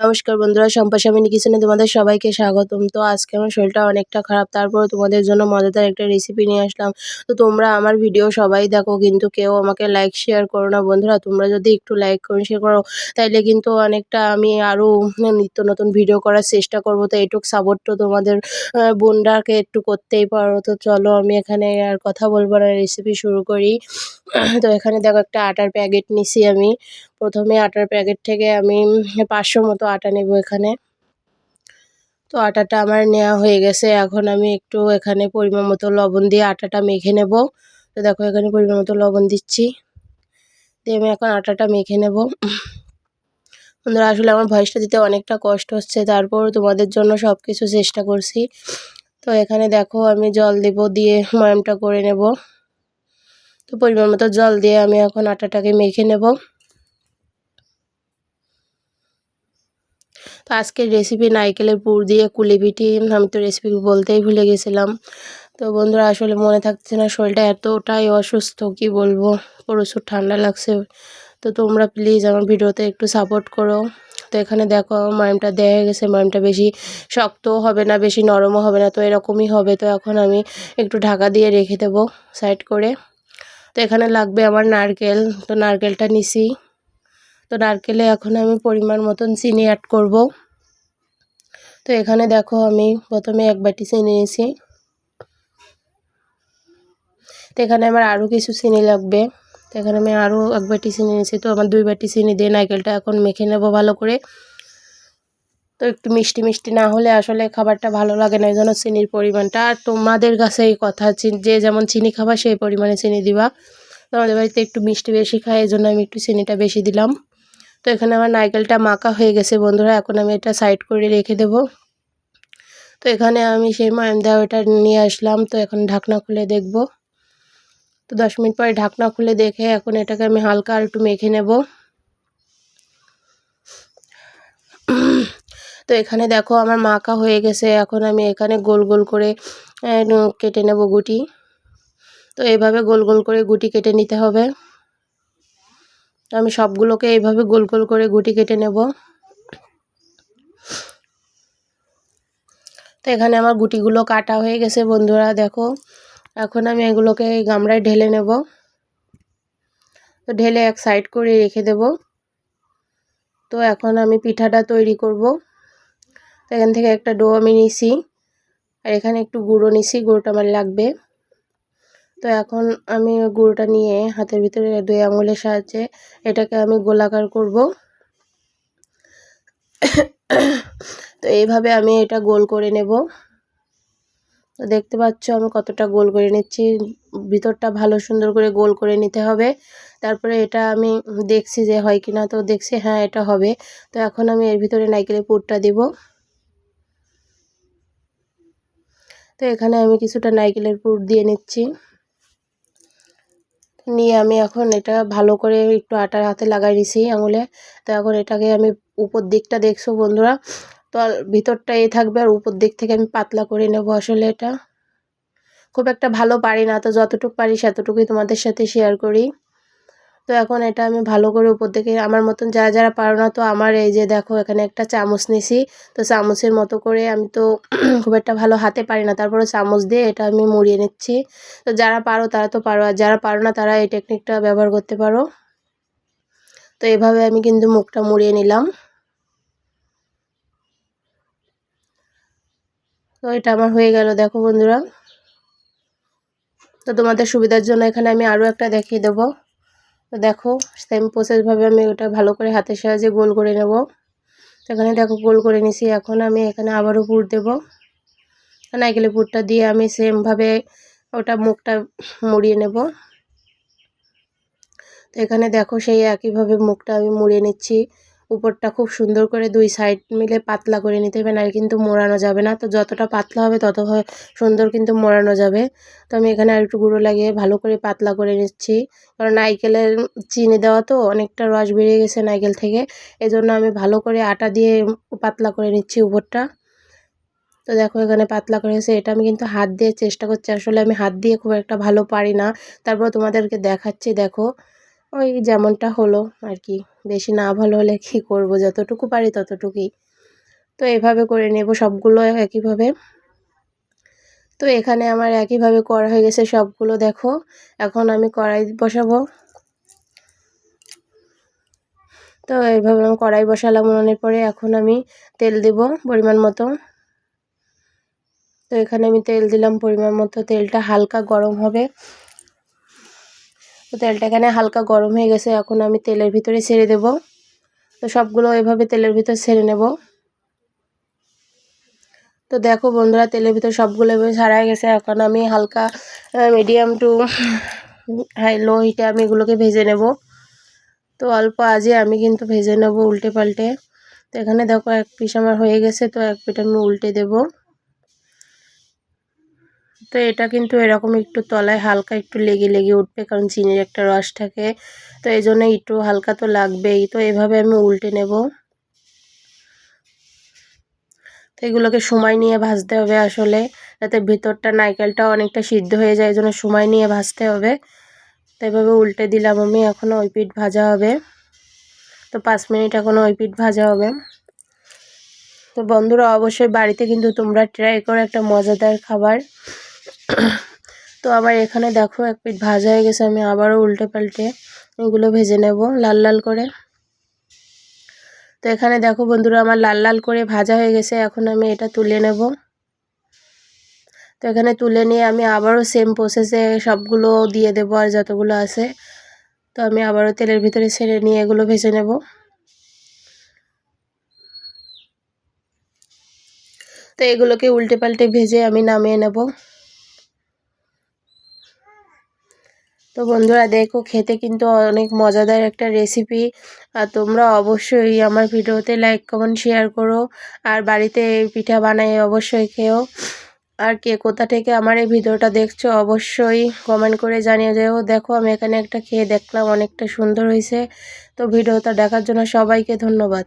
নমস্কার বন্ধুরা, শম্পা সামিনী কিচেনে তোমাদের সবাইকে স্বাগতম। তো আজকে আমার শরীরটা অনেকটা খারাপ, তারপরে তোমাদের জন্য মজাদার একটা রেসিপি নিয়ে আসলাম। তো তোমরা আমার ভিডিও সবাই দেখো, কিন্তু কেউ আমাকে লাইক শেয়ার করো না বন্ধুরা। তোমরা যদি একটু লাইক করে শেয়ার করো তাইলে কিন্তু অনেকটা আমি আরও নিত্য নতুন ভিডিও করার চেষ্টা করব। তো এটুক সাপোর্ট তো তোমাদের বোনরাকে একটু করতেই পারো। তো চলো আমি এখানে আর কথা বলবো না, রেসিপি শুরু করি। তো এখানে দেখো একটা আটার প্যাকেট নিছি আমি। প্রথমে আটার প্যাকেট থেকে আমি 500 মতো আটা নেব এখানে। তো আটাটা আমার নেওয়া হয়ে গেছে। এখন আমি একটু এখানে পরিমাণ মতো লবণ দিয়ে আটাটা মেখে নেব। তো দেখো এখানে পরিমাণ মতো লবণ দিচ্ছি, দিয়ে আমি এখন আটাটা মেখে নেব। বন্ধুরা, আসলে আমার ভয়েসটা দিতে অনেকটা কষ্ট হচ্ছে, তারপর তোমাদের জন্য সব কিছু চেষ্টা করছি। তো এখানে দেখো আমি জল দেব, দিয়ে ময়ামটা করে নেব। তো পরিমাণ মতো জল দিয়ে আমি এখন আটাটাকে মেখে নেব। তো আজকের রেসিপি নারকেলের পুর দিয়ে কুলি পিঠে। আমি তো রেসিপি বলতেই ভুলে গেছিলাম। তো বন্ধুরা, আসলে মনে থাকছে না, শরীরটা এতটাই অসুস্থ কি বলবো, প্রচুর ঠান্ডা লাগছে। তো তোমরা প্লিজ আমার ভিডিওতে একটু সাপোর্ট করো। তো এখানে দেখো ময়ামটা দেওয়া হয়ে গেছে। ময়ামটা বেশি শক্তও হবে না, বেশি নরমও হবে না, তো এরকমই হবে। তো এখন আমি একটু ঢাকা দিয়ে রেখে দেবো সাইড করে। তো এখানে লাগবে আমার নারকেল। তো নারকেলটা নিছি। তো নারকেলে এখন আমি পরিমাণ মতন চিনি অ্যাড করব। তো এখানে দেখো আমি প্রথমে 1 বাটি চিনি নিয়েছি। তো এখানে আমার আরও কিছু চিনি লাগবে। তো এখানে আমি আরও 1 বাটি চিনি নিয়েছি। তো আমার 2 বাটি চিনি দিয়ে নারকেলটা এখন মেখে নেব ভালো করে। তো একটু মিষ্টি মিষ্টি না হলে আসলে খাবারটা ভালো লাগে না, এই জন্য চিনির পরিমাণটা, আর তোমাদের কাছে এই কথা, যে যেমন চিনি খাবা সেই পরিমাণে চিনি দিবা। তো আমাদের বাড়িতে একটু মিষ্টি বেশি খায়, এই জন্য আমি একটু চিনিটা বেশি দিলাম। তো এখানে আমার নারকেলটা মাখা হয়ে গেছে বন্ধুরা। এখন আমি এটা সাইড করে রেখে দেব। তো এখানে আমি সেই ময়াম দেওয়া ওটা নিয়ে আসলাম। তো এখন ঢাকনা খুলে দেখব। তো 10 মিনিট পরে ঢাকনা খুলে দেখে এখন এটাকে আমি হালকা আর একটু মেখে নেব। তো এখানে দেখো আমার মাখা হয়ে গেছে। এখন আমি এখানে গোল গোল করে কেটে নেব গুটি। তো এইভাবে গোল গোল করে গুটি কেটে নিতে হবে। তো আমি সবগুলোকে এইভাবে গোল গোল করে গুটি কেটে নেব। তো এখানে আমার গুটিগুলো কাটা হয়ে গেছে বন্ধুরা, দেখো। এখন আমি এগুলোকে গামলায় ঢেলে নেব। তো ঢেলে এক সাইড করে রেখে দেব। তো এখন আমি পিঠাটা তৈরি করব। তো এখান থেকে একটা ডো আমি নিছি, আর এখানে একটু গুঁড়ো নিছি, গুঁড়োটা আমার লাগবে। তো এখন আমি গুঁড়োটা নিয়ে হাতের ভিতরে 2 আঙুলের সাহায্যে এটাকে আমি গোলাকার করব। তো এইভাবে আমি এটা গোল করে নেব। তো দেখতে পাচ্ছ আমি কতটা গোল করে নিচ্ছি। ভিতরটা ভালো সুন্দর করে গোল করে নিতে হবে। তারপরে এটা আমি দেখছি যে হয় কিনা। তো দেখছি হ্যাঁ এটা হবে। তো এখন আমি এর ভিতরে নারকেলের পুরটা দেব। তো এখানে আমি কিছুটা নারকেলের পুর দিয়ে নিচ্ছি। নিয়ে আমি এখন এটা ভালো করে একটু আটার হাতে লাগাই নিছি আঙুলে। তো এখন এটাকে আমি উপর দিকটা দেখছো বন্ধুরা, তো ভিতরটা থাকবে, আর উপর দিক থেকে আমি পাতলা করে নেব। আসলে এটা খুব একটা ভালো পারি না, তো যতটুকু পারি সেতটুকুই তোমাদের সাথে শেয়ার করি। তো এখন এটা আমি ভালো করে উপর থেকে, আমার মতন যারা যারা পারো না, তো আমার এই যে দেখো এখানে একটা চামচ নিছি। তো চামচের মতো করে, আমি তো খুব একটা ভালো হাতে পারি না, তারপরে চামচ দিয়ে এটা আমি মুড়িয়ে নিচ্ছি। তো যারা পারো তারা তো পারো, আর যারা পারো না তারা এই টেকনিকটা ব্যবহার করতে পারো। তো এভাবে আমি কিন্তু মুখটা মুড়িয়ে নিলাম। তো এটা আমার হয়ে গেল দেখো বন্ধুরা। তো তোমাদের সুবিধার জন্য এখানে আমি আরও একটা দেখিয়ে দেবো। তো দেখো সেম প্রসেসভাবে আমি ওটা ভালো করে হাতের সাহায্যে গোল করে নেব। এখানে দেখো গোল করে নিছি। এখন আমি এখানে আবারও পুর দেব। নারকেলের পুরটা দিয়ে আমি সেমভাবে ওটা মুখটা মুড়িয়ে নেব। তো এখানে দেখো সেই একইভাবে মুখটা আমি মুড়িয়ে নিচ্ছি। উপরটা খুব সুন্দর করে 2 সাইড মিলে পাতলা করে নিতে হবে, না কিন্তু মোড়ানো যাবে না। তো যতটা পাতলা হবে তত সুন্দর কিন্তু মোড়ানো যাবে। তো আমি এখানে আর একটু গুঁড়ো লাগিয়ে ভালো করে পাতলা করে নিচ্ছি, কারণ নারকেলের চিনি দেওয়া তো অনেকটা রস বেরিয়ে গেছে নারকেল থেকে, এজন্য আমি ভালো করে আটা দিয়ে পাতলা করে নিচ্ছি উপরটা। তো দেখো এখানে পাতলা করেছে। এটা আমি কিন্তু হাত দিয়ে চেষ্টা করছি, আসলে আমি হাত দিয়ে খুব একটা ভালো পারি না, তারপর তোমাদেরকে দেখাচ্ছি। দেখো ওই যেমনটা হলো আর কি, বেশি না ভালো হলে কী করব, যতটুকু পারি ততটুকুই। তো এভাবে করে নেব সবগুলো একইভাবে। তো এখানে আমার একইভাবে করা হয়ে গেছে সবগুলো, দেখো। এখন আমি কড়াই বসাবো। তো এইভাবে আমি কড়াই বসালাম, উনানের পরে এখন আমি তেল দেব পরিমাণ মতো। তো এখানে আমি তেল দিলাম পরিমাণ মতো, তেলটা হালকা গরম হবে। তো তেলটা এখানে হালকা গরম হয়ে গেছে, এখন আমি তেলের ভিতরে ছেড়ে দেব। তো সবগুলো এভাবে তেলের ভিতর ছেড়ে নেব। তো দেখো বন্ধুরা, তেলের ভিতর সবগুলো এভাবে ছাড়া হয়ে গেছে। এখন আমি হালকা মিডিয়াম টু হাই লো হিটে আমি এগুলোকে ভেজে নেব। তো অল্প আঁচে আমি কিন্তু ভেজে নেব উল্টে পাল্টে। তো এখানে দেখো এক পিস আমার হয়ে গেছে, তো এক পিঠ আমি উল্টে দেব। তো এটা কিন্তু এরকম একটু তলায় হালকা একটু লেগে লেগে উঠবে, কারণ চিনির একটা রস থাকে, তো এই জন্য একটু হালকা তো লাগবেই। তো এভাবে আমি উল্টে নেব। তো এগুলোকে সময় নিয়ে ভাজতে হবে আসলে, যাতে ভিতরটা নারকেলটা অনেকটা সিদ্ধ হয়ে যায়, এই জন্য সময় নিয়ে ভাজতে হবে। তো এভাবে উল্টে দিলাম আমি, এখনও ওই পিঠ ভাজা হবে। তো 5 মিনিট এখনও ওই পিঠ ভাজা হবে। তো বন্ধুরা, অবশ্যই বাড়িতে কিন্তু তোমরা ট্রাই করো, একটা মজাদার খাবার। তো আবার এখানে দেখো এক পিঠ ভাজা হয়ে গেছে, আমি আবারও উল্টে পাল্টে এগুলো ভেজে নেব লাল লাল করে। তো এখানে দেখো বন্ধুরা, আমার লাল লাল করে ভাজা হয়ে গেছে, এখন আমি এটা তুলে নেব। তো এখানে তুলে নিয়ে আমি আবারও সেম প্রসেসে সবগুলো দিয়ে দেবো, আর যতগুলো আছে। তো আমি আবারও তেলের ভিতরে ছেড়ে নিয়ে এগুলো ভেজে নেব। তো এগুলোকে উল্টে পাল্টে ভেজে আমি নামিয়ে নেব। তো বন্ধুরা দেখো, খেতে কিন্তু অনেক মজাদার একটা রেসিপি। আর তোমরা অবশ্যই আমার ভিডিওতে লাইক কমেন্ট শেয়ার করো, আর বাড়িতে এই পিঠা বানাই অবশ্যই খেও। আর কে কোথা থেকে আমার এই ভিডিওটা দেখছো অবশ্যই কমেন্ট করে জানিয়ে যেও। দেখো আমি এখানে একটা খেয়ে দেখলাম, অনেকটা সুন্দর হয়েছে। তো ভিডিওটা দেখার জন্য সবাইকে ধন্যবাদ।